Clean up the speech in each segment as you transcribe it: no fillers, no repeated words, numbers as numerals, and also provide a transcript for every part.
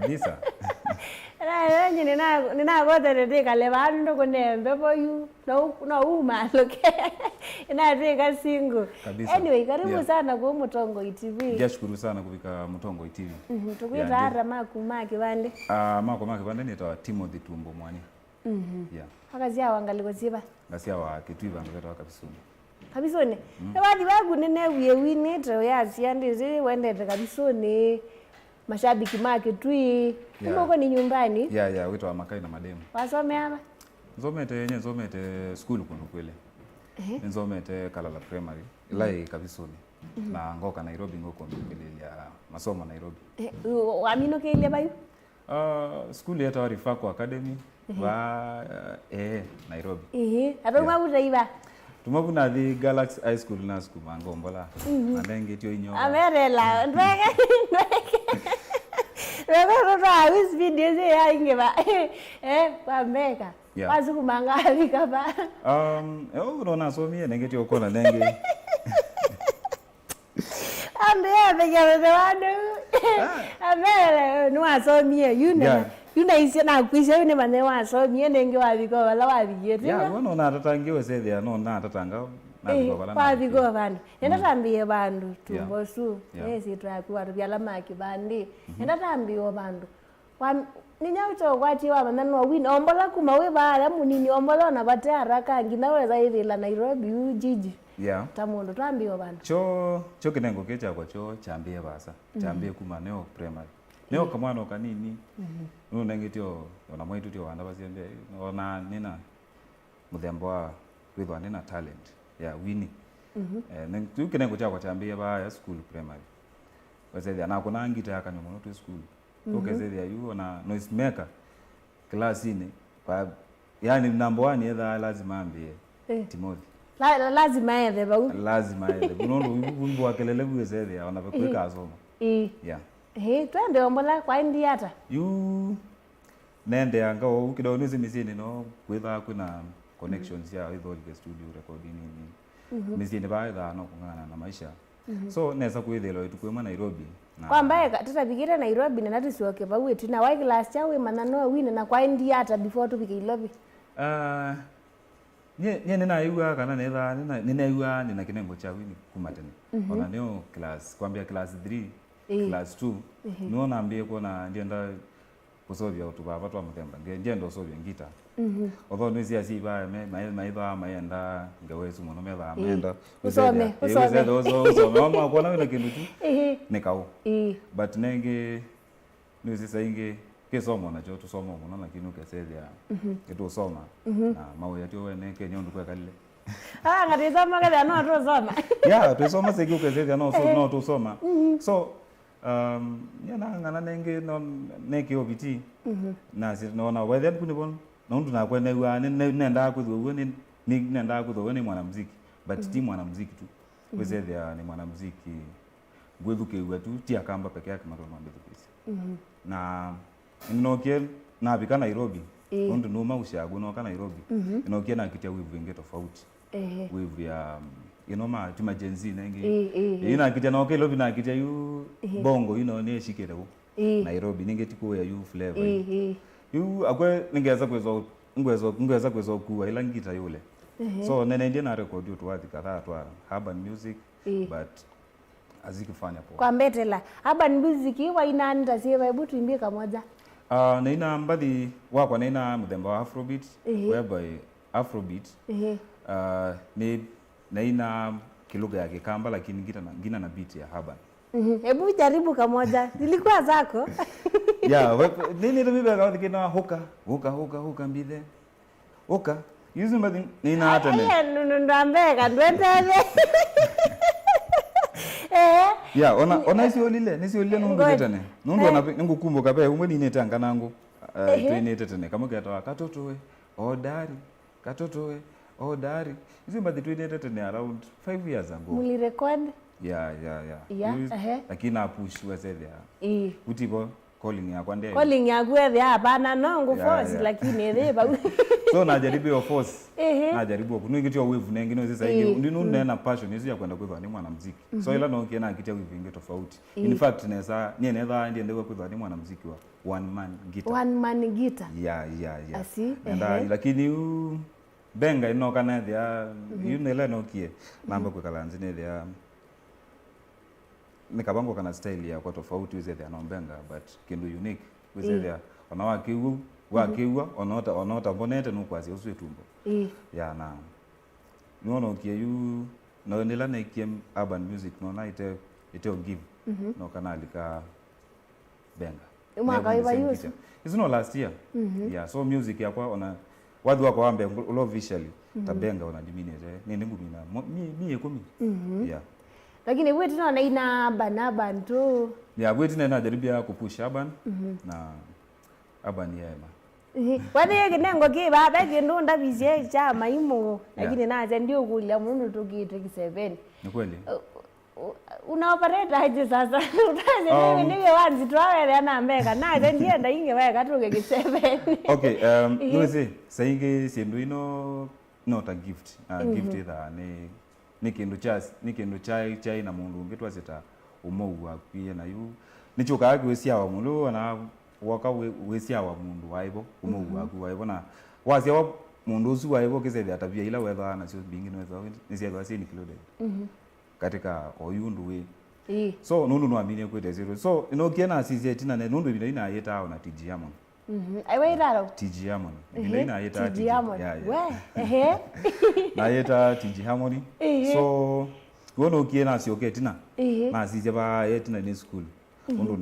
kabisa. Nina gote ndika le bandu kunembe boyu na umaloke ina ndika single. Anyway, karibu sana kwa Mutongo TV. Nashukuru sana kufika Mutongo TV. Tukwita ara makumaki bande. Makumaki bande nitwa Timothy Tumbo Mwani. Yeah. Hakazi ya wangaliko ziba. Ngasi ya wa Kitwiva ngero kabisuni. Kabisoni. Ebadi bagu nene wiye nitro ya siandizi wende kabisoni. Mashabiki make tui. Mboko ni nyumbani. Yeah, wito wa Makai na Mademu. Wasome hapa? Nzomete school kuno kwele. Nzomete Kalala Primary. Ilai kabisoni. Na ngoka Nairobi ngoko kwele ya masomo Nairobi. Amino ke ile bayu? School yetu wa Rifako Academy wa Nairobi. Atoma utaiba. Tumabuna the Galaxy High School na school mangombola. Andenge tio inyo. Amerela. Wewe wis video ze ya ingeba. Kwa meka. Wazi kumanga alika ba. Rona so mie nenge tio kona nenge. Ande ya the wadu. Amere no so mie yuna isi na kwisha yune mane wa so mie nenge wabiko wala wabiyete. Yeah, wono na tatangiwe sethe no na tatanga. Wabiko bana. Enda tambiye bandu tumbo su. Twakuwa byala maki bandi. Enda tambiyo bandu. Ninyaucho kwati wa manano win ombola kuma we bala munini ombola na bate haraka nginaweza hivi la Nairobi ujiji. Yeah. Tamundo tambiyo bandu. Cho kinengo kecha kwa cho chambie basa. Chambie kuma neo primary. Neo kamwana kanini. Nengitio ona mwitu tio anda basiende ona nina mudemboa with nina talent. Yeah, winning. Neng kinengo cha kwa chambie ba ya school primary. Wazedi na kuna ngita yakanyomo to school. Tokezedi ayu na noise maker class ine kwa yani number 1 yetha lazima ambie Timothy. Lazima yethe bau. Lazima yethe. Unondo wimbo wakelele kuwezedi ona bekweka asoma. Yeah. Twende ombola kwa ndiata. Nende anga ukido nizi misini no kwetha kuna connections ya with all the studio recording ni. Misini baadha no kungana na maisha. So nesa kwethelo tukwema Nairobi. Kwa mbaye tutapikira Nairobi na natu siwake pa wetu na wai class chawe manano wine na kwa ndiata before tupike Ilobi. Nye nina yuwa kana netha nina yuwa nina kinengo cha wini kumatene. Ona neo class kwambia class 3 class 2 nuona ambie kona ndienda kusovya utubaba twa muthemba ndienda usovya ngita. Although nisi asiba maiba maenda ngawezu muno metha amenda usome mama kuona wina kindu tu nikao but nenge nisi sainge kesomo na cho tusomo muno na kinu kesethia kitu soma na mawe yatio wene Kenya ndu kwekalile ngatisoma kada no tusoma tusoma seki kesethia no tusoma so ngana nenge no neki obiti na sinaona whether kunibon nondu na kwene wa nenda kudhuwe ni nenda kudhuwe ni mwanamuziki but ti mwanamuziki tu wezethia ni mwanamuziki gwethuke wetu ti akamba peke yake marono mbethuke na inokie na bika Nairobi nondu numa ushagu no kana Nairobi inokie na kitia wivu inge tofauti wivu ya inoma tuma jenzi nengi ina kitia no ke lobi na kitia yu bongo ne shikere Nairobi ninge tiko ya yu flavor yu akwe ngweza kwezo kuwa ila ngita yule so nene ndiye na record tu wathi kadhaa tu urban music but azikufanya poa kwa mbetela urban music wa inaanda siwa hebu tuimbie kamoja na ina mbadi wako na ina mthemba wa afrobeat whereby afrobeat ni na ina kilugha ya Kikamba lakini ngina na beat ya urban. Hebu jaribu kamoja zilikuwa zako nini tumibe kwa kina hoka mbide hoka yuzu mbadi nina hata ne ndambeka ndwetele ona nisi olile nundu tetene nundu ona ngukumbuka pe umwe ni netanga nangu twene tetene kama keta katotowe odari yuzu mbadi twene tetene around 5 years ago muli record lakini na push wezethia utibo calling yakwa ndio calling yaku ethe hapana no ngo force lakini ethe ba so najaribu yo force najaribu kuningitio wivu nengine sasa hivi ndinu nena passion hizo ya kwenda kwitha ni mwanamuziki so ila no kiena akitia wivu inge tofauti in fact nesa nyenetha ndiye ndio kwitha ni mwanamuziki wa one man guitar yeah and lakini benga inoka na thia yunele no kie namba kwikalanzi ne thia nikabango kana style ya kwa tofauti wize thia no benga but kindu unique wize thia ona wakiwa onota bonete no kwasi uswe tumbo ya na no kie yu no ndela na kie urban music no na ite give no kanalika benga mwaka iba yusu it's no last year yeah so music yakwa ona wadu wako wambe ulo visually tabenga ona diminete nindi ngumina mi 10 yeah lakini wewe tunaona ina urban tu yeah wewe tena jaribia kupush urban na urban yema wani yake nengo kiba beki ndunda bizie cha maimo lakini naze ndio kulia mundu tukite 7 ni kweli una operate aje sasa utaje niwe wanzi twawele ana mbeka naze ndienda inge weka tuke 7 okay nuzi sayinge sindu ino not a gift gift either ni kindu chai na mundu ngitwa zita umou akwie na yu nichuka akwesia wa mundu na waka wesia wa mundu waibo umou akwa na wasia wa mundu usu waibo kise atabia ila wetha na sio bingi no wetha ni sia wasi included katika oyundu we so nundu no amine kwete zero so inokiena sisi tina ne nundu bina ina yeta ona TG Amon aiwe raro TG Amon bina ina yeta TG Amon we na yeta TG Amon so wono kiena sioke tina na sisi ba yetina ni school undu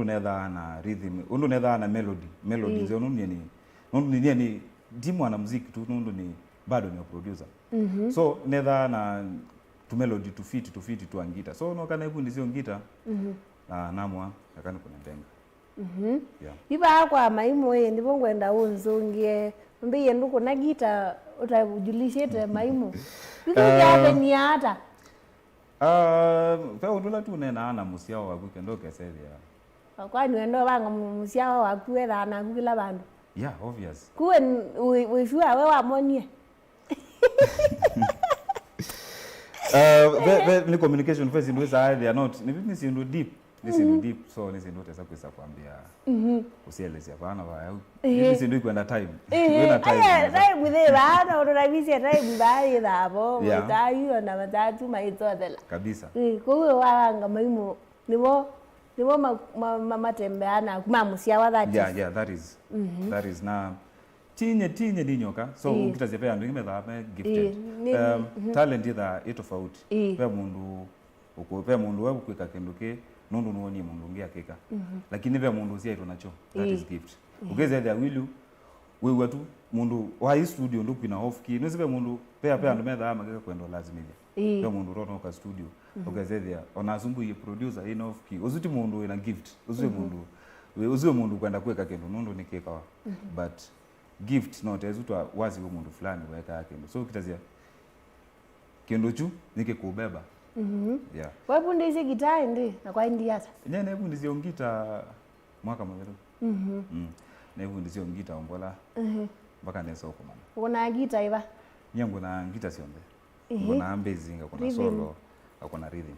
netha na rhythm undu netha na melody zo nundu ni di mwanamuziki tu nundu ni bado ni producer so netha na tu melody tu fit tu angita so no kana ibu ndizio ngita namwa yakani kuna benga yeah iba kwa maimo ye ndipo ngwenda unzungie mbiye nduko na gita utajulishete maimo biko yabe ni hata fa udula tu nena ana musiao wa kendo keselia kwani wendo banga musiao wa kuwela na kukila bandu yeah obvious kuwe wishua we wa monie ni communication first ndio za they are not ni sindu deep so ni sindu tesa kwesa kwambia usielezea bana ba ni sindu kwenda time kwenda time with bana urabisia time bali thabo utayu na matatu maitodela kabisa kuwe wanga maimo niwo matembeana kuma musia wa that yeah that is na tinye dinyoka so ukitazepea ndio imetha gifted talent ida itofauti pe mundu wewe kwika kinduke nundu nuoni mundu ngia kika lakini pe mundu sia ito nacho that is gift ukeze there will you wewe tu mundu wa studio ndo kwina off key nisipe mundu pe ndo metha ama kika kwendo lazima pe mundu rono ka studio ukeze there onazumbu ye producer in off key uzuti mundu ina gift uzwe mundu kwenda kweka kindu nundu ni kika but gift not ezutwa wazi umundu fulani weka yake so kitazia kendo chu nike kubeba yeah wapo ndizi gitaa ndi na kwa ndiasa nene hebu ndizio ngita mwaka mwero na hebu ndizio ngita ombola mpaka nesa huko mama una gita iba nyangu na ngita siombe kuna ambezinga kuna solo kuna rhythm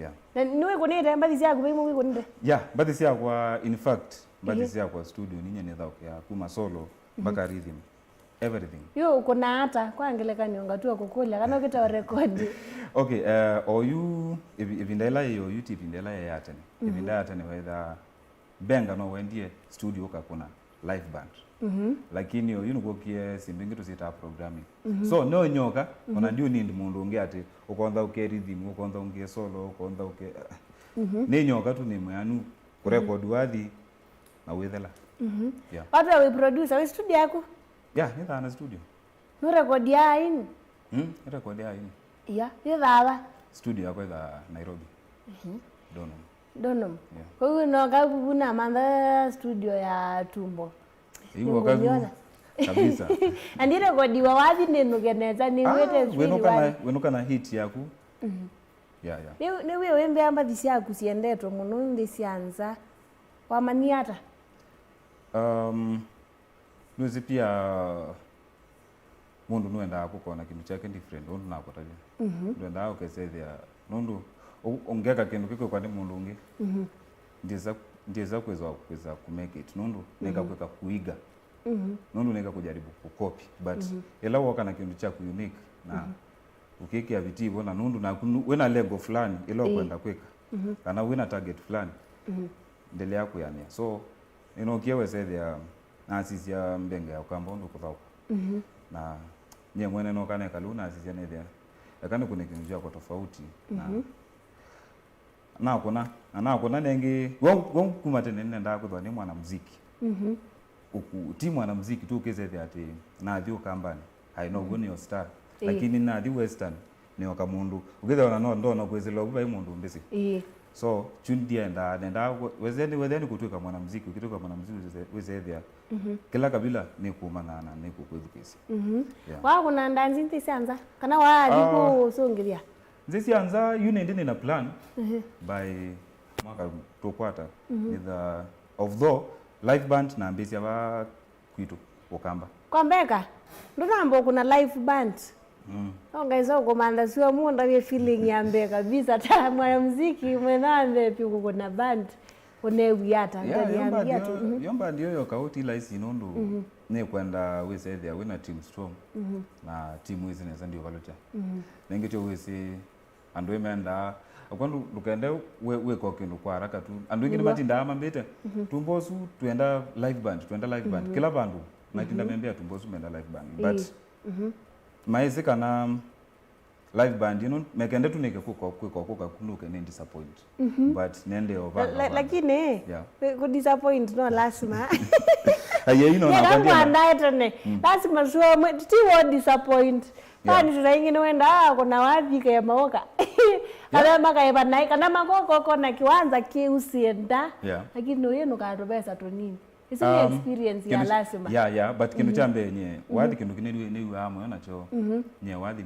yeah na niwe kunita mbazi yako bimo wiko ninde yeah mbazi yako in fact mbazi yako studio ninye netha okay kuma solo mpaka rhythm everything yo kuna hata kwangeleka nionga tu kukulia kana ukita record okay oyu ibindela yo YouTube indela ya atene ibindela atene whether benga no wendie studio kuna live band lakini oyu nukokie simbingi tusita programming so no nyoka ona ndio need mundu ungeate ukonza uke rhythm ukonza unge solo ukonza uke ni nyoka tu ni mwanu kurecord wathi na wethela yeah watu we producer we studio yako yeah ni studio no record ya in record ya in yeah yethaba studio yako ida Nairobi Donum yeah kwa hiyo no kakuna manda studio ya Tumbo hiyo kazi kabisa andire record wa wathi nenu geneza ni wete wenoka na hit yaku ni wewe wembe amba disiaku siendeto muno ndisianza wamaniata nuzi pia mundu nuenda kukona kindu chake different undu nakotaje nuenda ukesethia nundu ongeka kindu kiko kwa ni mundu ungi ndiza kweza ku make it nundu neka kweka kuiga nundu neka kujaribu kukopi but ela woka na kindu chako unique na ukikia vitivo na nundu na wena lengo fulani ilo kwenda kweka kana wena target fulani ndele yako yani so inokiwe sethia na sisi ya mbenge ya ukamba undu kuthauka na nye mwene no kana kaluna sisi ya nethia yakani kuna kindu chako tofauti na kuna nengi wong kumatene nenda kuthwa ni mwana muziki ti mwana muziki tu kezethia ati na thio kambani haino guni yo star lakini na thi western ni waka mundu ukitha no ndona kwezelo kuba mundu mbisi so chundia nenda wezeni kutuka mwana muziki ukituka mwana muziki wezethia kila kabila ni kumanana ni kukwithukisi wa kuna ndanzi ntisianza kana wa liku songithia nzisianza unende na plan by mwaka tokwata with although live band na ambisia ba kwitu ukamba kwambeka ndonambo kuna live band ongaizo komanda sio munda we feeling ya mbeka kabisa ta mwana muziki mwenambe piko kuna band unewiata ndaniambia tu yomba ndio yo kauti ila isi nundu ne kwenda wesethia wina team strong na team hizi neza ndio kalocha nengecho wese andu emenda akwandu lukende we kwa kindu kwa haraka tu andu ingine matinda mambete tumbosu tuenda live band kila bandu matinda membea tumbosu menda live band but maizika na live band mekende tuneke kuka kunuke ne disappoint but nende over lakini ku disappoint no lazima na ndaitone lazima sio ti wo disappoint pani tunaingine wenda kuna wathika ya maoka kana makaiba nai kana makoko kona kiwanza kiusienda lakini no yenu katobesa to nini isi experience ya lazima but kindu chambe yenye wathi kindu kinene ni amwe nacho nye wathi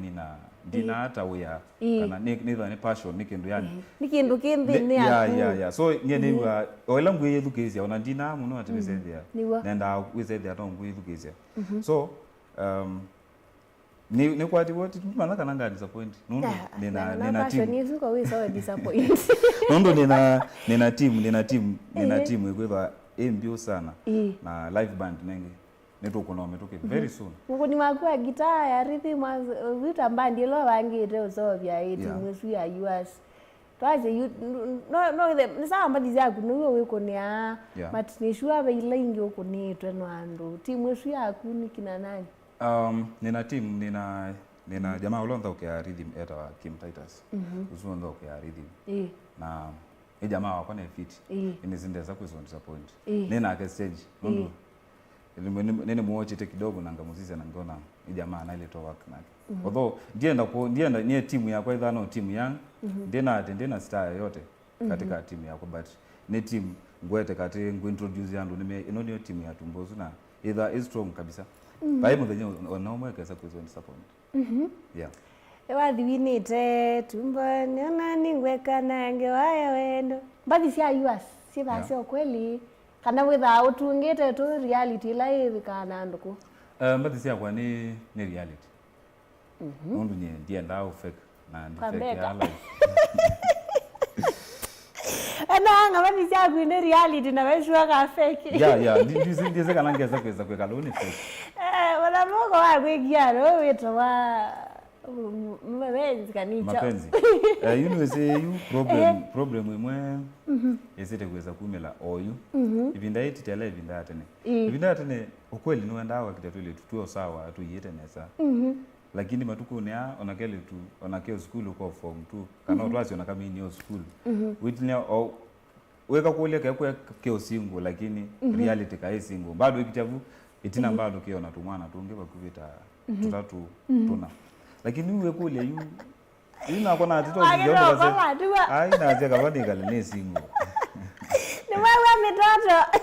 dina hata uya kana ni passion ni kindu yani ni kindu kindi ni so nye ni wa oila ngwe yethukizia ona dina muno atibesethia nenda wizethia to ngwe yethukizia so ni kwati wote tumana kana nga disappoint nundu nina team ni zuko we so disappoint nundu nina team ikweva mbio sana na live band nenge netukuna metuke very soon ngoni makwa gitaa ya rhythm vita band lo wangire uzovya iti mwesu ya US twaje no the samba dizaku no we konia but ni sure be ilingi ukunitwe no andu team mwesu yaku ni kina nani nina team nina jamaa ulonza kwa rhythm eta Kim Titus uzonza kwa rhythm na jamaa wako na fit inizindeza kwezo disappoint nina ke stage nundu nene muochete kidogo na ngamuziza na ngona jamaa na ile to work na although ndienda nie timu yako either no timu yang ndena star yote katika timu yako but ne team ngwete kati introduce yandu nime timu ya Tumbozu na either is strong kabisa bai muthenye onomwe kesa kwezo disappoint ewathi winite tumboni ona ningweka nange waya wendo mbathi cia US si basi kweli kana witha utungite tu reality live kana nduku mbathi cia kwa ni reality nundu nye ndienda au fake na ndi fake ya live ana mbathi cia kwa ni reality na weshwa ka fake ndize kana ngeza kweza kweka loni fake wala moko wa kwegiaro witwa mapenzi kanicha mapenzi problem imwe esete kweza kumela oyu ibinda iti tele ibinda atene ukweli ni wenda wa kitatule tutuo sawa tu yete nesa lakini matuko ne onakele tu onakeo school uko form 2 kana utwasi onakama ni school witnya weka kule kwa keo single lakini reality kai single bado ikitavu itina bado keo na tumwana tungeba kuvita tutatu tuna lakini uwe kule yu ina kona atito ndio basi ai na aje kabadi kale single ni wewe mitoto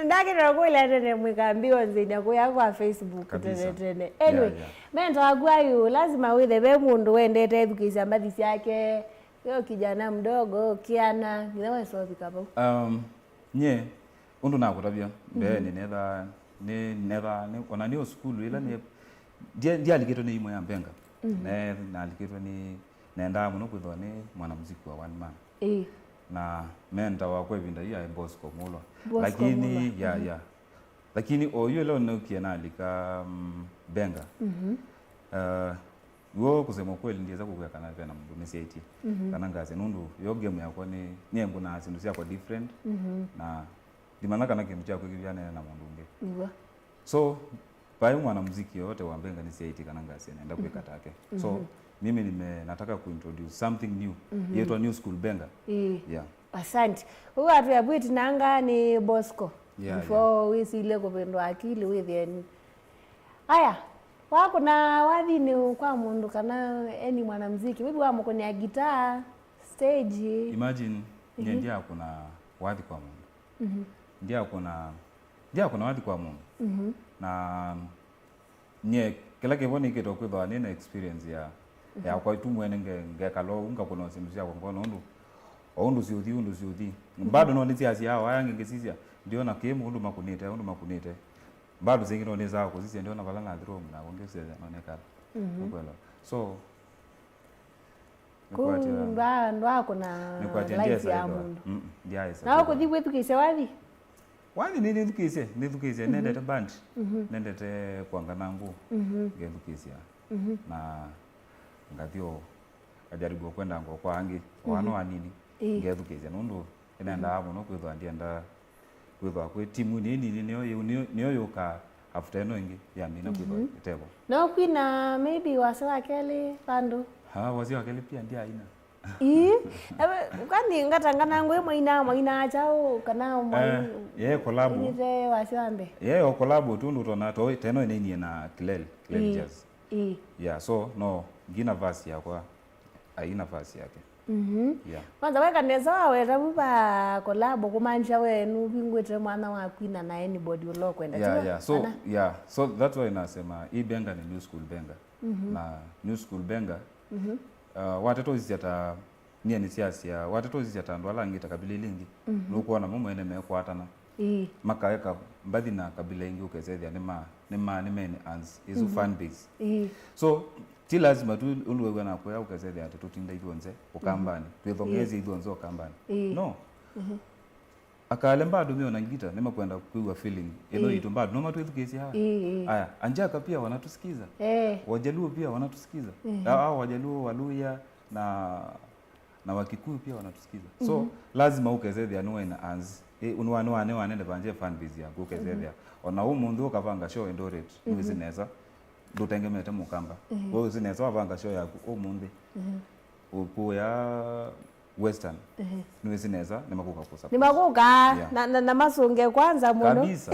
ndakira kuila tene mwikambio nzina kuya kwa Facebook tene. Anyway, menta wagwayu lazima withe be mundu wendete thukisha mathisi yake. Yo kijana mdogo kiana ninawe sothi kapo. Nye undu nakutabia be ni never ona ni school ila ni dia aliketwa ni imwe ya Mbenga. Na aliketwa ni nenda muno kwithwa ni mwanamuziki wa one man. Na menta wakwe vinda ya Bosco Mulwa. Lakini lakini oyo leo nukiena alika Benga. Wo kusema kweli ndiza kukweka na tena mundu nisieti. Kana ngazi nundu yo game yako ni nyengo na sindu sia kwa different. Na limanaka na kintu chako kivyana na mundu nge. So pai mwanamuziki yote wa Mbenga nisieti kana ngazi naenda kuweka take. So mimi nataka kuintroduce something new. Yetu new school Benga. Yeah. Asante. Huwa atu ya bwiti nanga ni Bosco. Before wisi ile kupendwa akili within. Aya. Wako na wathi ni kwa mundu kana any mwanamuziki. Maybe wamo kwenye guitar, stage. Imagine ndia kuna wathi kwa mundu. Ndia kuna wathi kwa mundu. Na nye kila kiboni kito kwithwa nina experience ya kwa itu mwene ngekalo unga kuna simuzia kwa ngono undu siuthi bado no nitsi hao aya ngesisia ndio na kemu undu makunite bado zingine no zao kuzisia ndio na vala na drum na ongezea naonekana kwelo so ndo kuna life ya mundu ndia isa na uko dhibu tukise wathi ni thukise nendete band nendete kwanga nangu ngethukisia na ngathio ajaribu kwenda ngo kwa angi wano anini ngethukise nundu inenda muno kwithwa ndienda kwithwa kwi timu nini niyo yuka after no ingi ya mina kwithwa tebo no kwina maybe wasa kele pandu wasi wakele pia ndia ina kwani ngatangana ngwe mwaina chao kana collab ni wasi wambe o collab tundu tona to teno nini na Kilel Jazz so no gina verse yakwa aina verse yake kwanza weka neza wawe tabupa collab kumanja wenu bingwete mwana wa Queen na anybody ulokwenda so that's why nasema hii Benga ni new school Benga na new school Benga watoto zita nie ni siasa watoto zita ndwala ngita kabila lingi nukuona mumo ene mekwatana makaeka mbadi na kabila ingi ukezethia ni main ans izu fan base so ti lazima tu ulwewe na kwa ukezethia ati tutinda ithonze ukambani twithongezi ithonze ukambani no akale mbadu mimi na ngita nimekwenda kuiwa feeling eno itu mbadu no matwithukezi haya anjaka pia wanatusikiza wajaluo pia wanatusikiza hao wajaluo waluya na wakikuyu pia wanatusikiza so lazima ukezethia no ina ans unwane wanende banje fan base yangu ukezethia ona umundu ukavanga show Eldoret niwezineza dutengemete mukamba wewe zineza wavanga show yaku umundu ukuya Western niwezineza nimakuka na masunge kwanza muno kabisa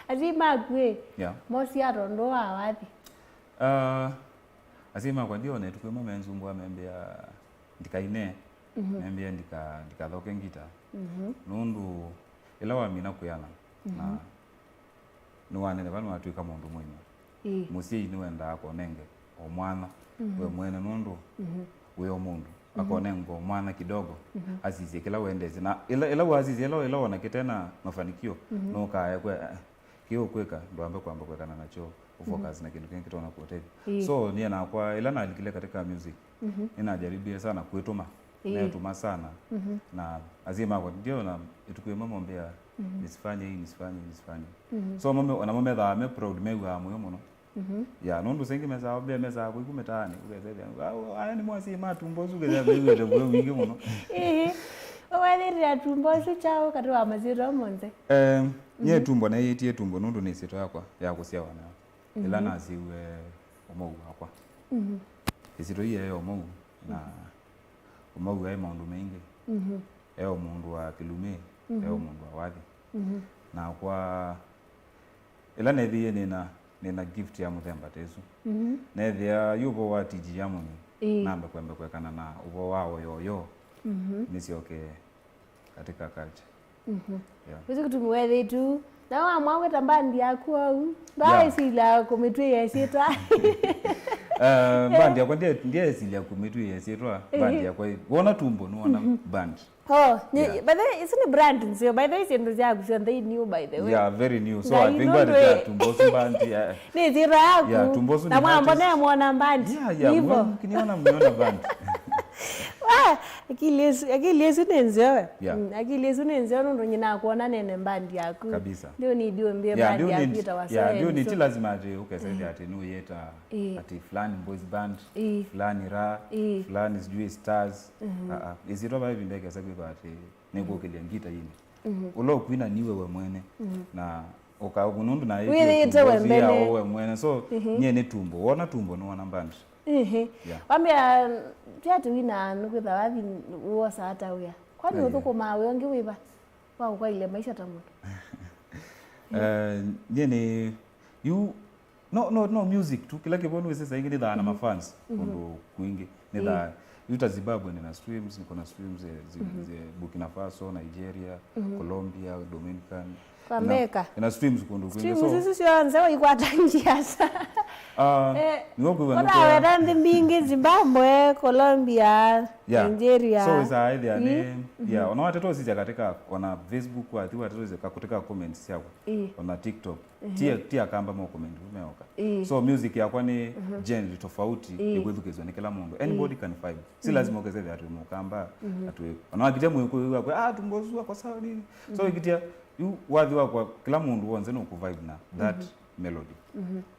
azima kwe mosi arondo wapi azima kwa ndio netukwe menzungu amembea ndikaine membea ndikathoke ngita nundu ila wamina kuyana na nuwanene vanu watuika mundu mwina musie ni wenda akonenge omwana we mwene nundu we omundu akonengo mwana kidogo azizie kila wendeze na ila wazizie ila wana kitena mafanikio no kaya kwa kio kweka ndo ambe kwamba kwekana nacho focus na kitu kingi tona kote so ni na kwa ila na alikile katika music ninajaribu sana kuituma na tuma sana na azima kwa ndio na itukwe mamombea nisifanye so mame dha me proud mewa moyo mono ya nundu sengi meza obe meza ko ikumetani ukezethia aya ni mwasi matumbo zugeza bewe bwe wingi muno owalira tumbo su chao katwa maziro monze nye tumbo na yetie tumbo nundu ni sito yakwa ya kusia wana ila naziwe omogu akwa isito iye omogu na omogu ai maundu mengi mundu wa Kilume mundu wa Wathi na kwa ila nethie nina gift ya muthemba tesu nethia yubo wa tiji ya muni nambe kwekana na ubo wao yoyo nisioke katika culture Wizi kutumiwethe tu. Na wa mwaweta bandi yaku au. Ndai sila kumitwe yesita. Bandi yakwa ndiye sila kumitwe yesita. Bandi yakwa wona tumbo nuona band. Oh, but then isn't a brand so by the way they new by the way. Yeah, very new. So I think that Tumbosu band Ni zira yaku. Yeah, Tumbosu. Na mbona muona band. Yeah, kiniona mniona band. Akili sunenzewe. Akili sunenzewe ndo nyina kuona nene bandi yaku. Kabisa. Ndio ni dio mbie bandi yaku itawasema. Yeah, ndio ni lazima ati ukasema ati nu yeta ati fulani boys band, fulani ra, fulani sijui stars. Isitoba hivi ndeke sababu kwa ati neko kile ngita yini. Ulo kuina niwe we mwene na ukagunundu na hiyo we mwene so nye ne tumbo wona tumbo no wana band. Wambia tiatu wina nukwitha wathi wosa hata wia. Kwani uthuko mawe ongi wiba? Wa kwa ile maisha tamu. Nyene you no music tu kila kibonu sasa ingi nida na mafans ndo kuingi nida yuta Zimbabwe nina streams niko na streams Burkina Faso, Nigeria, Colombia, Dominican. America. Ina streams kundu kuingi so. Streams sio nzewa ikwata njiasa. Niwoku wana kwa wadandi mbingi Zimbabwe, Colombia, Nigeria. So is either name. Yeah, ona watoto sisi katika ona Facebook wa watu watoto katika comments yako. Ona TikTok. Tia kamba mo comment umeoka. So music yako ni genre tofauti igwezukezwa ni kila mundu. Anybody can vibe. Si lazima ukeze ati mukamba atwe. Ona wakitia mwe kwa Tumbosu kwa sawa nini. So ikitia you wathi wako kila mundu wonze no ku vibe na that melody.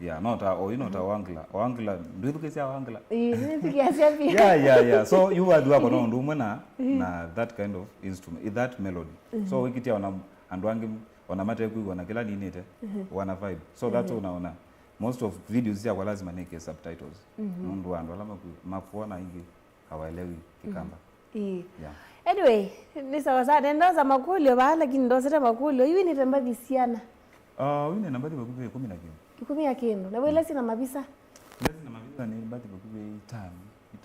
Yeah, not wangla ndio kesi wangla. Yeah. So you are doing no ndumwe na that kind of instrument, that melody. So wikitia ona andwangi ona mate kuiona kila nini ite wana vibe. So that's unaona most of videos ya lazima neke subtitles. Mundu ando alama mafuona hivi hawaelewi kikamba. Yeah. Anyway, ni sawa sana ndo za makulio lakini ndo sita makulio hivi ni tamba visiana. Wine nambati bakube 10 ya kendo. Na wewe sina mabisa. Sina mabisa ni nambati bakube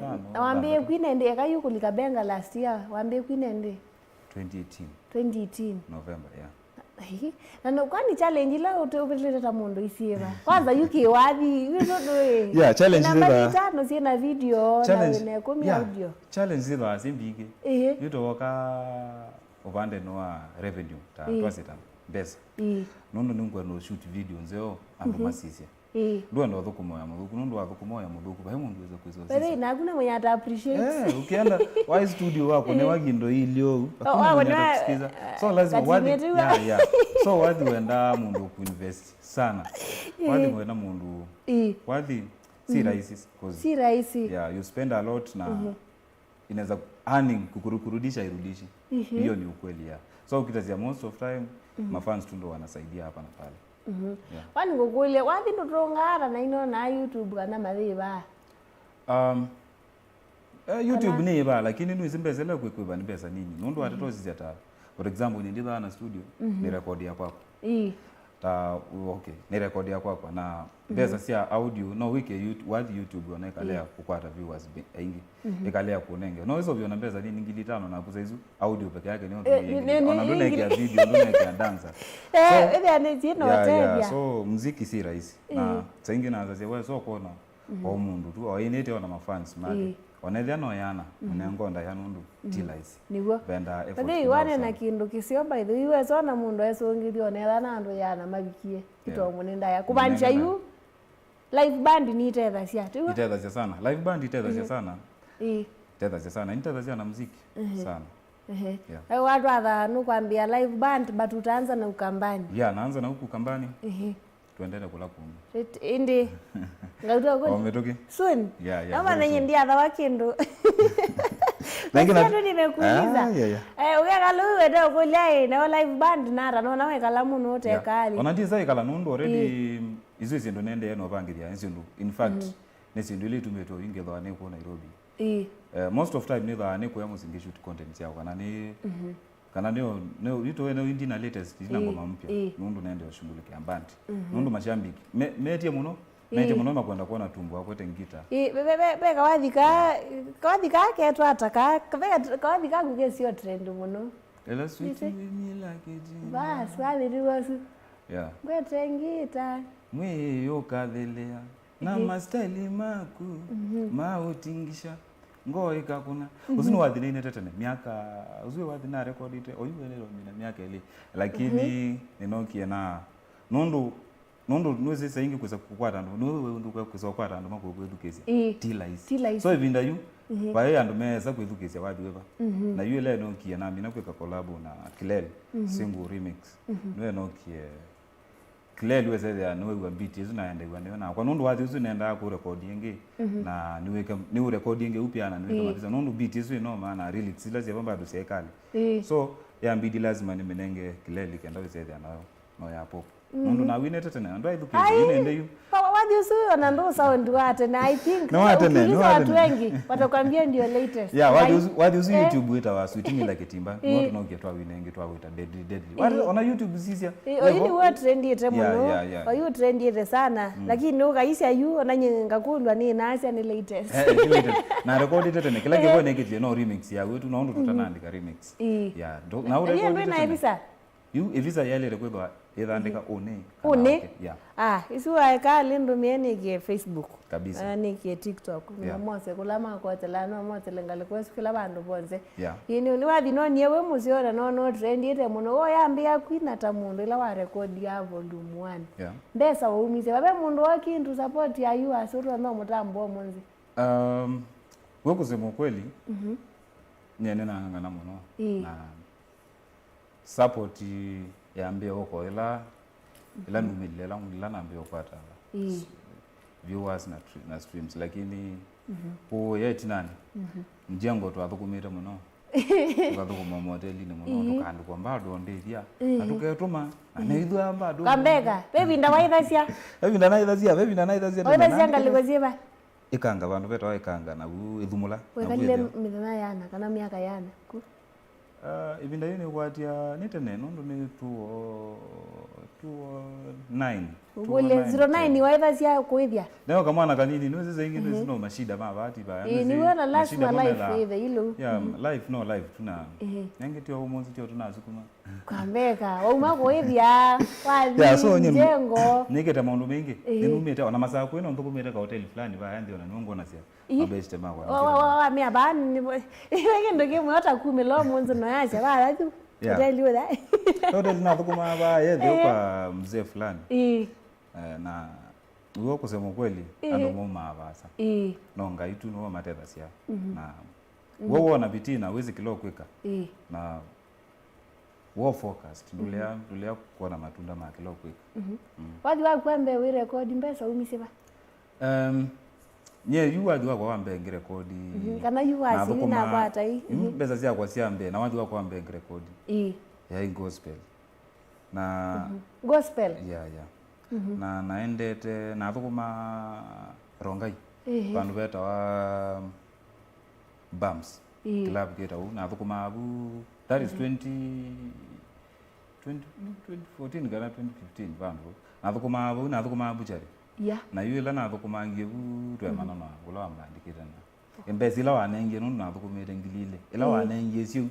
5. Waambie kwinende yakayuko likabenga last year. Waambie kwinende 2018 November, yeah. Na kwani challenge la utopeleta mundo isieba. Kwanza yuki wathi wizodoe. Yeah, challenge namba 5 sina video na komi audio. Challenge zero asimbinge. Yuto waka obande noa revenue ta twaseta besa. Nondo nungwa no shoot video nzeo amasisia. Ndio ndo thuko moya muthuku nundu wa thuko moya muthuku bai mundu weza kwizo sisi. Bale na kuna mwenye ata appreciate. Ukienda wa studio wako ne wagindo ilio hakuna mwenye atakusikiza. So lazima wadi so wadi wenda mundu kuinvest sana. Wadi wenda mundu wadi si rahisi cause si rahisi. Yeah, you spend a lot na inaweza earning kukurudisha irudishi. Hiyo ni ukweli ya. So ukitazia most of time mafans tu ndo wanasaidia hapa na pale. Wani ngukule wathi ndotongara na ino na YouTube kana mathiba. YouTube ni ba lakini ni zimbezele kwekwe ni pesa nini. Nundu watoto zizata. For example ni ndiba na studio ni record ya kwako. Okay, ni record ya kwako na pesa sia audio no wiki YouTube wanaekalea kukwata viewers aingi. Ekalea kunenge. No hizo viona pesa nini ngili 5 na kuza hizo audio peke yake ni ona ya video ndio ya dancer. So muziki si rahisi. Na saingi na azazi wewe so kuona kwa mundu tu wainete wana mafans mali. Wanethia no yana munengonda ya nundu tilais. Niguo. Benda effort. But wane na kindu kisio by the way so na mundu esongithio netha na andu yana mabikie. Ito munenda ya kubancha yu live band ni itetha cia tu. Itetha cia sana. Live band itetha cia sana. Itetha cia sana. Itetha cia na muziki sana. Watu athanu kwambia live band but utaanza na ukambani. Yeah, naanza na huku ukambani. Tuendelee kula kumbe. Indi. Ngautoa kwani? Umetoki? Soon. Yeah. Kama nenye ndia athawa kindu. Lakini nimekuuliza. Ukekala wewe kulia na live band nara no nawe kala muno tekali. Onandiza ikala nundu already izo izindu nende no bangiria izindu. In fact, nesindu ile tumeto ingethwa ne ku Nairobi. Most of time neither ne ku ya musingi shoot content yao kana ndio ito eno indi na latest ina ngoma mpya nundu naende washughulikia band nundu mashambiki metie muno makwenda kuona tumbo wako tengita be kawathika ketwa ataka kawathika ngugesi yo trend muno ela sweet me like it bas wali riwasu yeah ngwetengita mwe yokathelea na mastyle maku mautingisha ngoika kuna uzini wathine tetene miaka uzwe wathina record ite oyuelelo mina miaka ile lakini ninokie na nundu nweze saingi kuza kukwata ndo wewe ndu kuza kukwata ndo mako kwethukisia tila so evinda yu bae andu meza kwethukisia wathi weva na yu ile nokie na mina kweka collab na Kilel single remix nwe nokie Kilel weze ya nwe wa beat izo naenda iwa na kwa nundu wathi uzu nenda ku record yenge na niwe record yenge upya na niwe kama nundu beat izo no maana really sila zi bamba dusekali so ya mbidi lazima nimenenge Kilel kenda weze ya no ya pop nundu na wine tetene ndo education inende yu wathi usu na ndo sound wate na I think watu wengi watakwambia ndio latest wathi usu YouTube wita wa sweet me like timba no tunokia twa winenge twa wita deadly wathi ona YouTube sisia oyini wa trend ite muno oyu trend ite sana lakini ukaisia yu onanye ngakulwa ni nasia ni latest na record tetene kila kibo nekiti no remix ya wetu naondo tutanandika remix yeah na record tetene yu evisa yale rekweba ethandika one yeah isu aika lindu mieni ke Facebook kabisa ni ke TikTok na mose kula makotela no mose lengali kwesikila bandu bonze yeah yini ni wathi no niewe muziona no trend ite muno oyambia kwina ta mundu ila wa record ya volume 1 yeah ndesa umize babe mundu wakintu support ya you asuru no mutambo monzi wokusema kweli nyene na ngana muno na support yambe oko ila numilela ngila nambe okwata viewers na streams lakini po yeti nani mjengo to athukumite muno tukathukuma moteli ni muno tukandu kwa mbado ndithia atuketuma anaithwa mbado kambega bebi ndawaithacia bebi ndaithacia ngaligweziba ikanga bandu beto ikanga na ithumula wekalile mithana yana kana miaka yana ku ibinda yone kwatia nitene nundu ni 9 wole 09 waithacia kuithia leo kama na kanini niweze zingi zino mashida mabati ba ni wala lazima life ile ilo life tuna ngitio umonzi tio tunazukuma kambeka wauma kuithia wathi jengo nikete maundu mengi ninumite ona masaa kweno ntukumite ka hotel fulani ba yandi ona nungona sia abeste makwa wa mia bani wengendo kimwe otakumilo munzi no yacha bala tu hotel you that hotel na tukuma ba yede kwa mzee fulani na uwo kusema kweli ando moma abasa no ngaitu no matera sia na wowo na bitina wezi kilo kweka na wo focused ndulia kuona matunda ma kilo kweka wathi wa kwambe we record mbesa umisiba nye yuwa diwa kwa ambe ngirekodi kana yuwa sina kwata hii mbesa sia kwa siambe na wathi wa kwa ambe ngirekodi ya gospel na gospel yeah na naendete na thukuma rongai bandu beta wa bumps club geta na thukuma abu that is 2014 kana 2015 bandu na thukuma abu chari na yule na thukuma ngebu twemana na kula ambandikita na embezila wanenge nunu na thukumire ngilile ila wanenge siu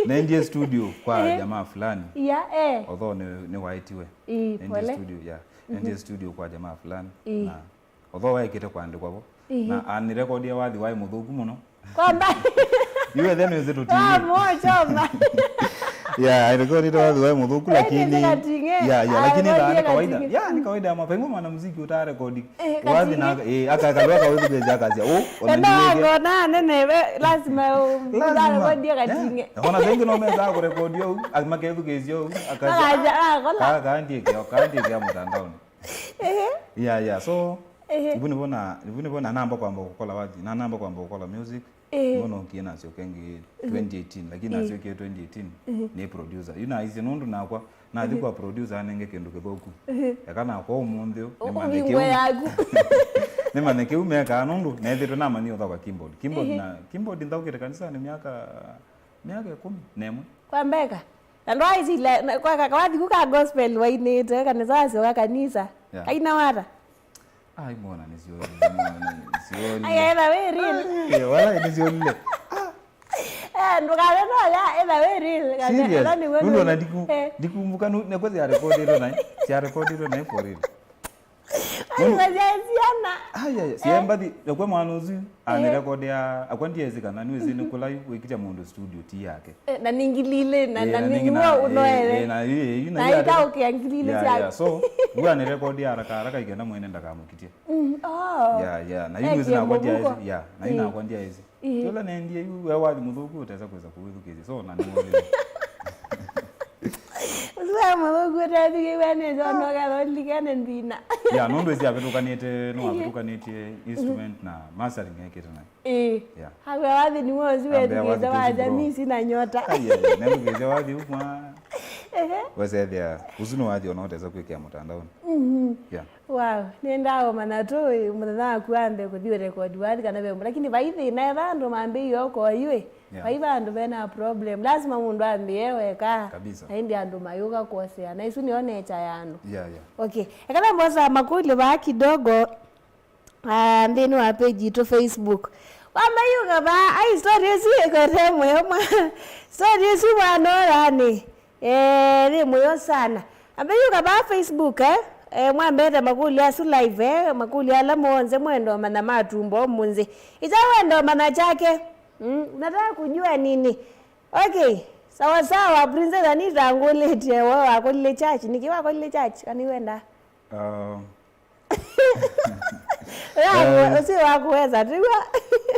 Nenje studio kwa jamaa fulani although ni waitiwe Nenje studio Nenje studio kwa jamaa fulani na although waikite kwandikwa bo na ani record ya wathi wai muthuku muno kwamba iwe then weze to choma I recorded wathi wai muthuku lakini lakini ni kawaida ni kawaida ya mapengo mwana muziki uta record wathi na akakalwa kawezi beja kazi na nene lazima uzarekodia katinge ona zengi no meza ku record yo amakethu kezio akaja ndiye kwa mtandaoni so ibuni bona namba kwamba ukola wathi na namba kwamba ukola music ngono kiena sio kengi 2018 lakini asio ke 2018 ni producer yuna izi nundu nakwa na thikwa producer anenge kindu kithoku yakana kwa umunthio ni maneke umeka nundu na ithito na mani otha kwa keyboard ndaukire kanisa ni miaka 10 kwa mbeka ndo izi kwa kakawathi kuka gospel wainite kanisa sio kanisa kaina wara ai mbona nisioni ai era very real wala nisioni ndo kale no ya ena we real kana ni wewe ndo ndikumbuka ne kwa ya record ilo na for real Aya, siembadi yakwe mwanuzi ane record ya akwandi yezikana niwezi nikula wikita mundu studio ti yake. Na ningilile na ninyo unoele. Na ita ukiangilile ya. So, uwa ni record ya haraka ikenda mwene ndakamukitia. Ya. Na hiyo zina akwandi ya hizi. Ya, na ina akwandi ya hizi. Yola nendiye yu wawadi mudhuku utaweza kuweza kuwithukezi. So, na nimwole. Usiwa mudhuku utaweza wane zono kaloli kene ndina. Ya, nondo isi apetukanite instrument na mastering yake tena. Yeah. Hawe wathi ni mwozi wetu waja mimi sina nyota. Nemu keze wathi ukwa. Wazethia uzuno wathi onoteza kwekea mtandaoni. Yeah. Wow, nendao manatoi muthatha kuambe kuthio record wathi kana bembo lakini baithi na vandu mambe yoko yue. Baiva andu bena problem. Lazima mundu ambie weka. Kabisa. Haindi andu mayuka kosea. Na isu nione echa yandu. Yeah. Okay. Ekana mboza makuli ba kidogo ndeni wa page to Facebook. Wamba yuka ba ai stories yekore mwema. Stories wanorani. Ni moyo sana. Ambe yuka ba Facebook mwambeta makuli asu live makuli ala monze mwendo mana matumbo munzi. Ita wendo mana chake. Nataka kujua nini? Okay. Sawa Princess Anita ngolete wewe akolile church nikiwa akolile church kaniwenda. Usi wakuweza tu.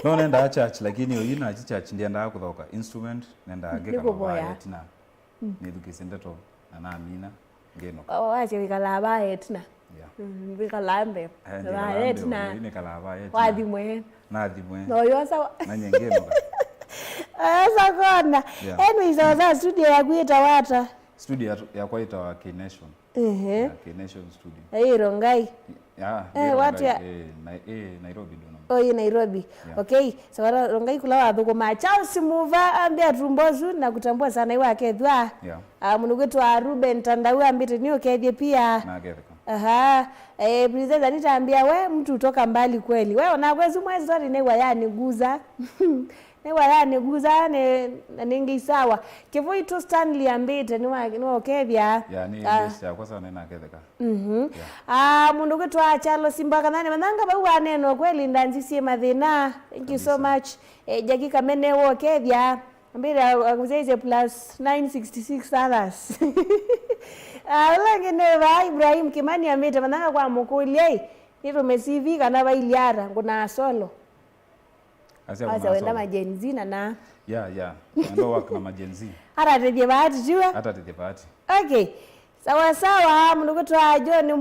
No nenda church lakini yina church ndienda kuthoka instrument nenda geka baya tina. Nidukisenda to na amina ngeno. Wache wikalaba yetina. Wikalambe. Yetina. Ine kalaba yetina. Wadimwe. Nadimwe. No yosa. Na nyengeno. Asa kona. Anyway sawa studio ya kuita wata. Studio ya kuita wa K Nation. K-Nation studio. Rongai. Watu ya Nairobi dono. Nairobi. Okay. So Rongai kula wathuko machao simuva ambia Trumbozu na kutambua sana iwa kethwa. Mundu wetu wa Ruben Tandawi ambite niyo kethie pia. Na ketheka. Princess Anita ambia we mtu utoka mbali kweli. Wewe unaweza mwezi zote newa yaniguza. Newa yaniguza ningi sawa. Kivui tu Stanley ambite niwa kethia. Ni best kwa sana na ketheka. Mundu wetu wa Chalo Simba kanane mananga ba neno kweli ndanzisie mathina. Thank you so much. Jaki kamene wo kethia. Ambira akuzeze plus 966 others. Langine ba Ibrahim Kimani amete mananga kwa mukuli nito mesivi kana ba iliara kuna solo. Asa wenda majenzi na. Ndo work na majenzi. Ara teje bahati jua? Hata teje bahati. Okay. Sawa mundu wetu wa John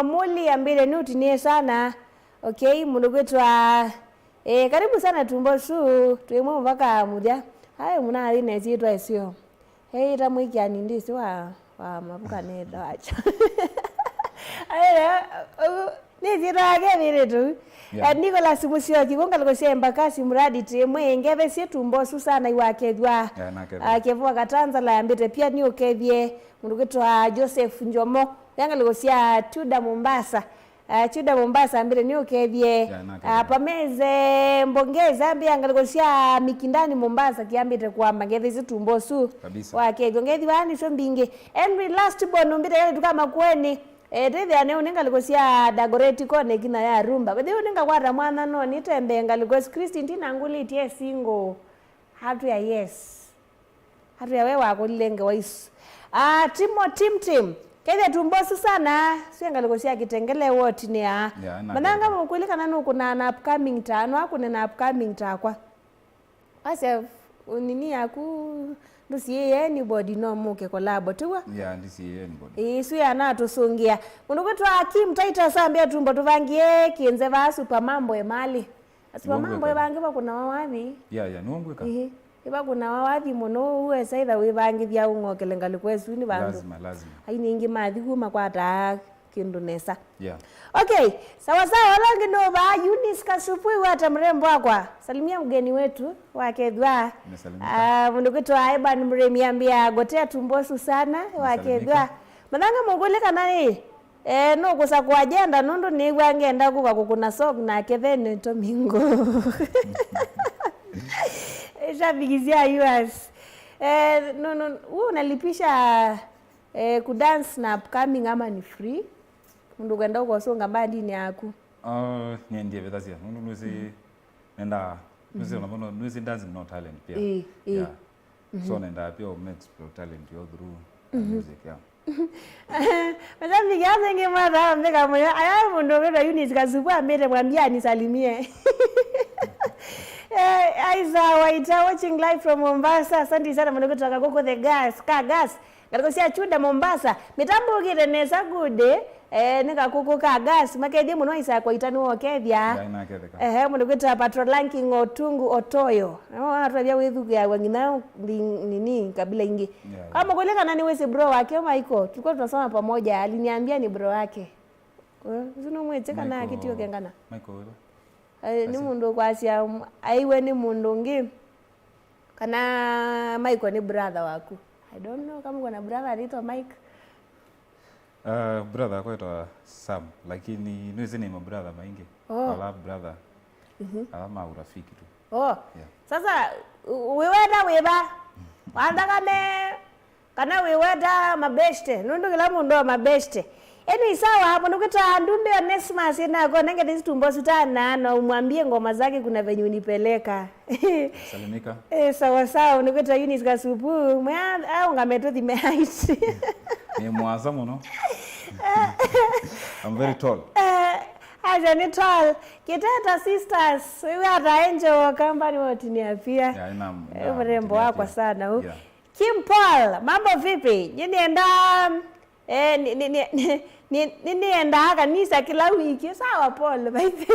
Muli ambile nuti nie sana. Okay, mundu wetu wa karibu sana Tumbosu tuimwe mpaka muja. Hayo muna aline zitwa isio. Tamwiki anindisi wa mabuka neda wacha. Nizirage vile tu. Nicholas Musioki konga lokosemba kasi mradi temwe ngeve si Tumbosu sana iwakethwa. Kevwa katanza la ambite pia ni okethie mundu wetu wa Joseph Njomo yanga lokosia Tuda Mombasa. Chuda Mombasa ambile ni okethie. Pameze Mbongeza ambia ngalikosia Mikindani Mombasa kiambite kwa mageve si Tumbosu. Wakethwa ngethi bani so mbinge. Henry last born mbite yale tukama kweni. Tete ane uninga likosia Dagoretti kone kina ya rumba. Bede uninga kwata mwana no nitembe ngalikos Christine nguli tie single. Hatu ya yes. Hatu ya wewe akolilenge waisu. Tim. Kaya Tumbosu sana. Siya ngalikosia kitengele wote ni ya. Mananga mkulika nanu kuna na upcoming ta. Ano wako na upcoming ta kwa. Ase unini yaku ndusiye anybody no muke kolabo tuwa. Ndisiye anybody. Isu ya na tusungia. Mundu wetu Kim Taita sambia tumbo tuvangie kienze va super mambo emali. Super mambo evangiwa kuna wawathi. Nuongweka. Iba kuna wawathi muno uwe saitha wivangithia ungokelenga likwesu ni vandu. Lazima. Aini ingi mathi kuma kwata kindu nesa. Okay, sawa rangi no ba Eunice Kasupui wata mrembo akwa. Salimia mgeni wetu wakethwa. Mundu wetu Aiban Mremi ambia gotea Tumbosu sana wakethwa. Mananga mugule kanani no kusa kwa agenda nundu ni wangenda kuka kuna sok na kethene to mingo. Shabikizia US. Wewe unalipisha kudance na upcoming ama ni free? Mundu kwenda uko songa mbadi ni yako. Niendie vitasia. Nunuzi nenda nuzi unaona nuzi dance no talent pia. Yeah. So nenda pia explore talent yo through music yeah. Madam nikianza ngemara mbeka moyo aya mundu wewe unit kazubua mbele mwambia nisalimie. Aiza Waita watching live from Mombasa. Asante sana mwanangu kutoka Koko the Gas, Gas. Ngatikosia chuda Mombasa. Mitambo gire nesa gude nika Koko ka Gas. Makedi muno isa kwa itani wokethia. Ya inaketheka. Mwanangu kutoka Patrol Ranking Otungu Otoyo. Watu bya wethu ya wangina nini kabila ingi. Kama kuleka nani wese bro wake Michael. Tulikuwa tunasoma pamoja. Aliniambia ni bro wake. Zino mwecheka na kitio kengana. Michael ni mundu kwasia aiwe ni mundu ngi kana Mike ni brother waku. I don't know kama kuna brother anaitwa Mike. Brother kwaitwa Sam lakini niwezi ni brother maingi. Ala brother. Ala urafiki tu. Yeah. Sasa weweda weba. Wanda kana weweda mabeste. Nundu kila mundu mabeste. Eni sawa hapo nukita ndumbe Onesmus ina kwa nenge hizi tumbo sutana na umwambie ngoma zake kuna venye unipeleka. Salimika. Sawa nukita Eunice Kasupu au ngameto thimehaiti. Ni mwaza muno. I'm very tall. Aja ni tall. Kiteta sisters, wewe ata Angel company wote ni apia. Yeah, inam. Mrembo wako sana huu. Kim Paul, mambo vipi? Yini enda nini enda kanisa kila wiki sawa Paul baby.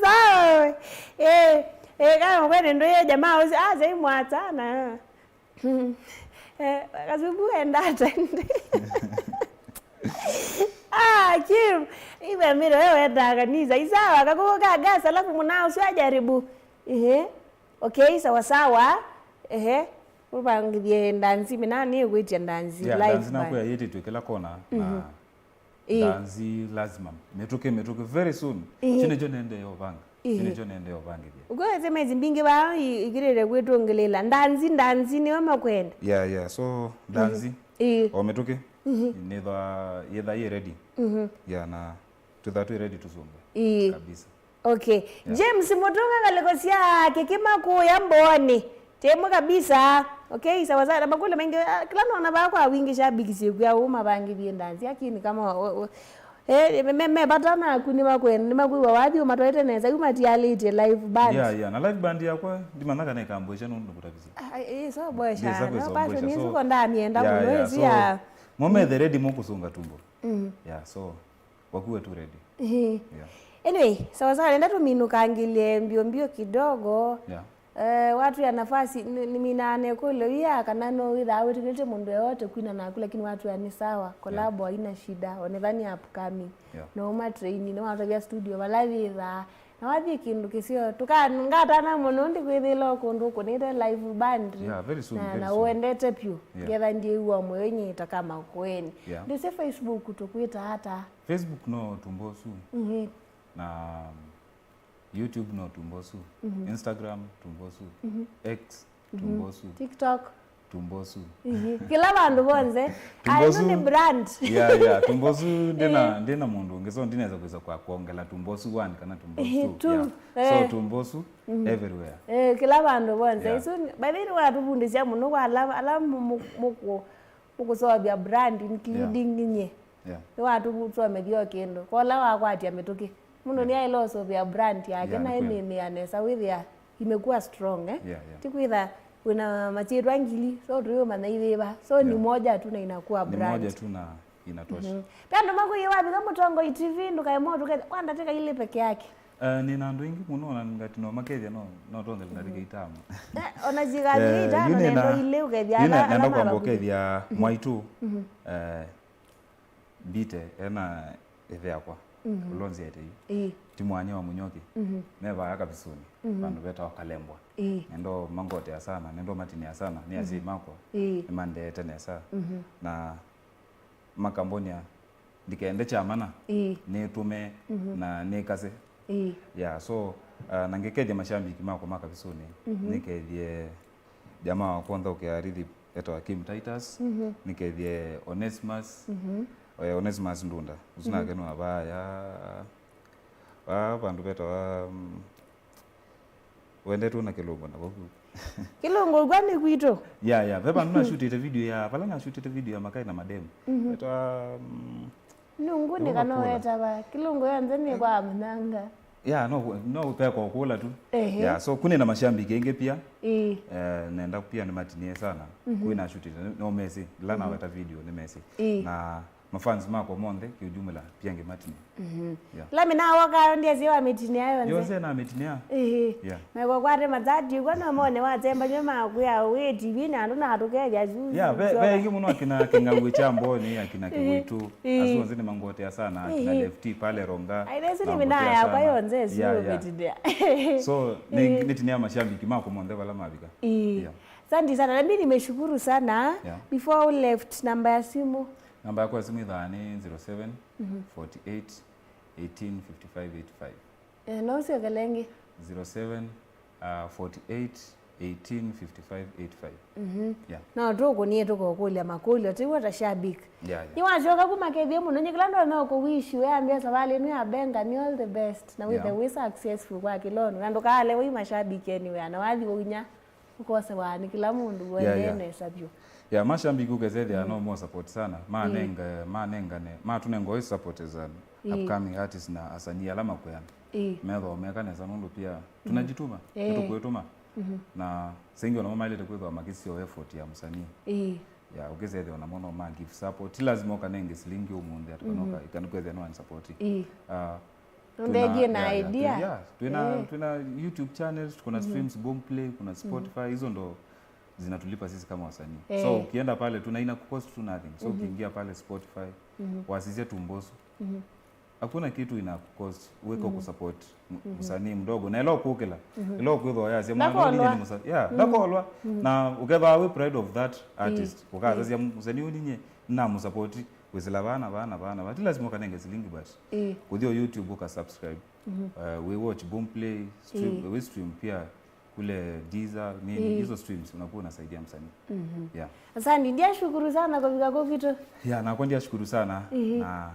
Sawa. Kama kwani ndio yeye jamaa aza imwatana. Kasubu enda atende. Kim, iwe miro wewe enda kanisa. Isawa kakuka gasa alafu mnao usijaribu. Okay, sawa. Ubangiye ndanzi minani ukwitya ndanzi live ndanzi nakuya yeti twekela kona na ndanzi lazima metuke very soon chine jo nende yo banga ukweze mezi mbingi ba igirere kwetongelela ndanzi ni wama kwenda yeah so ndanzi o metuke yetha ye ready na tutatu ready tusombe kabisa. Okay, James Mutunga ngalekosia kekima ku ya mboni temo kabisa. Okay, sawa na makule mengi kila naona bako awingi shabiki kwa uma bangi biendanzi yakini kama meme batana kunima kwenda nimakuwa wapi umatoete neza umatialite live band. Yeah na live band yakwa ndimanaka na ikambosha ndo kutabisa. So boysha na pasho nizuko ndani enda kuwezi ya mome the ready mokusunga tumbo. Yeah, so wakuwe tu ready. Yeah. Anyway, sawa nenda tuminukangilie mbio kidogo. Yeah. Watu ya nafasi ni minane kule ya kanano without kilete mundu yote kuina na kule lakini watu ya ni sawa collab haina shida onedhani upcoming no ma training no watu ya studio balavira na wathi kindu kisio tukangata na munundi kwithilo kundu kunite live band very soon na uendete pyu getha ndiye uwa mwenye takama kweni ndise Facebook tukwita hata Facebook no tumbosu na YouTube no tumbosu, Instagram tumbosu, X tumbosu, TikTok tumbosu. Kila bandu bonze tumbosu ni brand. Yeah tumbosu ndena mundu ngeso ndinaweza kuweza kwa kuongela tumbosu 1 kana tumbosu 2. So tumbosu everywhere. Kila bandu bonze so baadhi watu fundisha muno kwa alamu mukusobya brand including nye. Watu kusoma dio kendo. Kwa la wakwati ametoke muno ni ailoso vya brand yake na ni anesa withia imekuwa strong tikuitha kuna machiru angili so tuyo manaiva so ni moja tu na inakuwa brand ni moja tu na inatosha. Pendo mangu yewapi kama Tongo TV ndukaye moto kwanda teka ile peke yake. Nina ndo ingi muno na ngati no makethia no tonde ndike itamu. Ona jigali itamu ndo ile ukethia ala nenda kwambokethia mwaitu bite ena ethiakwa ulonzi ete timwanya wa munyoki neva akabisuni bandu beta wakalembwa nendo mangote ya sana nendo matini ya sana ni azimako imande tenesa na makambonia ndikaende chamana ni tume na ni kase so nangekeje mashambiki mako maka visuni nikeje jamaa wa kwanza ukiarithi etwa Kim Titus nikeje Onesimus Onesimus Ndunda usina kenu abaya bandu betwa wende tu na Kilungu na boku Kilungu kwani kwito beba nuna shootite video ya pala na shootite video ya makai na mademu betwa Nungu ni kanoeta ba Kilungu yanze ni kwa mnanga no peko kula tu so kune na mashambiki enge pia naenda pia ni matinie sana kuina shootite no Messi lana wata video ni Messi na mafans mako monde kiujumla pia nge matinie la mina waka ndiye ziwa mitinie ayo nze yose na mitinie na kwa kwate mazati kwa no mone watemba nyoma kuya we TV na ndo na hatukeja zuzu be muno akina kingawe chambo ni akina kiwitu asu nzini mangote sana akina lefty pale ronga aidesi ni mina ya kwa hiyo nze ziwa mitinie so nitinia mashambiki mako monde wala mabika Asante sana. Mimi nimeshukuru sana. Before we left, namba ya simu. Namba yako ya simu idhani 07 48 18 55 85. Na usikelenge. 07 48 18 55 85. Na toko ni toko kulia makuli atiwa tashabik. Ni wajoka kumakebie muno nyikilando na ko wish we ambia sabali ni abenga ni all the best. Na with the way successful kwa kilono. Ngando kale we mashabiki anyway. Anawadhi unya. Ukose wani kila mundu wene sabyo mashambiki ukeze no more support sana manenga tunengo support as an upcoming artist na asani alama kuyana medho mekane sanundu pia tunajituma tukwetuma na sengi ona mama ile tekwezo makisio effort ya msanii ukeze ona mono ma give support lazima kanenge silingi umunde atanoka ikanukweze no support Ndeje na idea. Tuna YouTube channels, kuna streams Boomplay, kuna Spotify, hizo ndo zinatulipa sisi kama wasanii. So ukienda pale ina cost to nothing. So ukiingia pale Spotify, wasizia tumboso. Hakuna kitu ina cost uweko kusupport msanii mdogo na ilo kukela. Ilo kwetho ya sema nini msanii. Dakolwa na ukeva we pride of that artist. Ukaza sema msanii uninye na msupport kwezela bana but lazima kanenge silingi but kudio YouTube uka subscribe we watch Boomplay stream we stream pia kule Deezer nini hizo streams unakuwa unasaidia msanii Asante ndia shukuru sana kwa vika vitu na kwa ndia shukuru sana na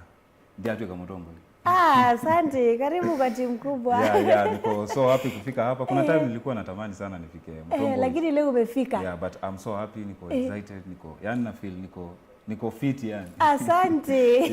ndia tuweka mtongo asante karibu kwa timu kubwa niko so happy kufika hapa kuna time nilikuwa natamani sana nifike mtongo lakini leo umefika but I'm so happy niko excited yani na feel niko fit yani. Asante.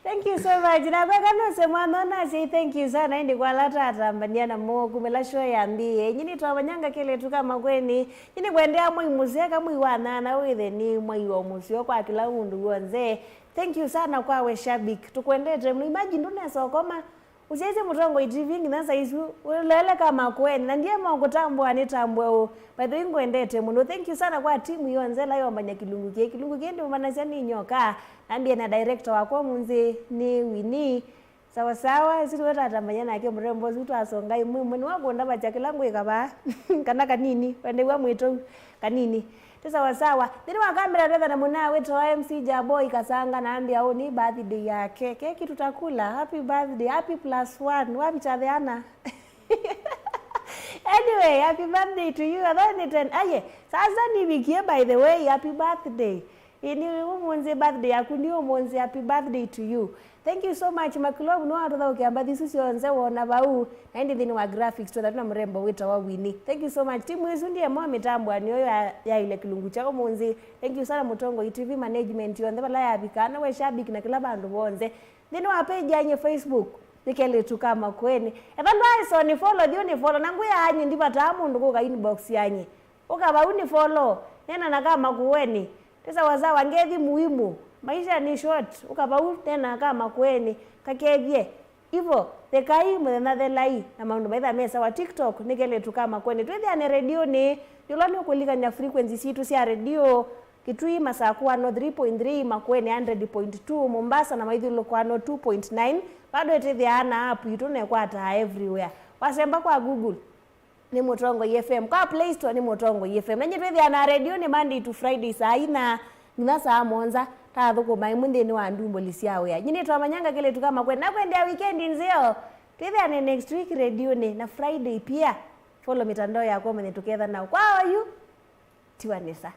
Thank you so much. Na kwa kano sema nona say thank you sana ndi kwa lata atambania na mo kumela show ya mbie. Nyini twabanyanga kile tu kama kweni. Nyini kwendea mwi museka mwi wanana withe ni mwi wa musio kwa kila mundu wonze. Thank you sana kwa we shabik. Tukwendete mno imagine ndone sokoma usiweze mtongo TV nginasa isu ulele kama kweni na ndiye mangotambwa ni tambwa by the way ngwendete muno thank you sana kwa timu yonzela yombanya kilungu kende manazia ni nyoka ambie na director wako munzi ni Winnie sawa sisi weta atambanya nake mrembo zitu asongai mwe ni wako ndaba chakilangu ikaba kana kanini wende wa mwito kanini sawa ndini wa kamera reda na muna wetu wa MC Jaboy kasanga na ambia ni birthday yake keki tutakula happy birthday happy +1 wapi chadeana anyway happy birthday to you sasa nibikie by the way happy birthday ini umonze birthday yakundi umonze happy birthday to you thank you so much makilobu no atotha ukiamba thisu cionze wona bau na ndi thini wa graphics to that na mrembo wita wa Winnie thank you so much timu isu ndiye mwa mitambwa niyo ya ile kilungu chako munzi thank you sana mutongo TV management yonde bala ya bikana we shabiki na kila bandu bonze thini wa page yanye Facebook nikele tu kama kweni ebandu aiso ni follow nangu ya hanyi ndipata mundu kuka inbox yanye ukaba uni follow nena na kama kuweni tesa wazawa ngethi muhimu maisha ni short ukaba tena kama kweni kakebye hivyo tekai mwana thelai na maundu baitha mesa wa TikTok nikele tu kama kweni twethi ane radio ni yulani kulika nya frequency situ sia radio Kitui masakuwa no 3.3 makweni 100.2 Mombasa na maithulo kwa no 2.9 bado etithi ana app itune kwa ta everywhere wasemba kwa Google ni Mutongo FM kwa Play Store ni Mutongo FM nanyi twethi ana radio ni Monday to Friday saa ina ngina saa monza tathuko mai munde ni wa ndumbo lisiawe nyini twamanyanga kile tukama kwenda na kwenda weekend nzio Tuithiane next week radio ni na Friday pia. Follow mitandao yako mwenye together now. Kwa you? Tiwanisa.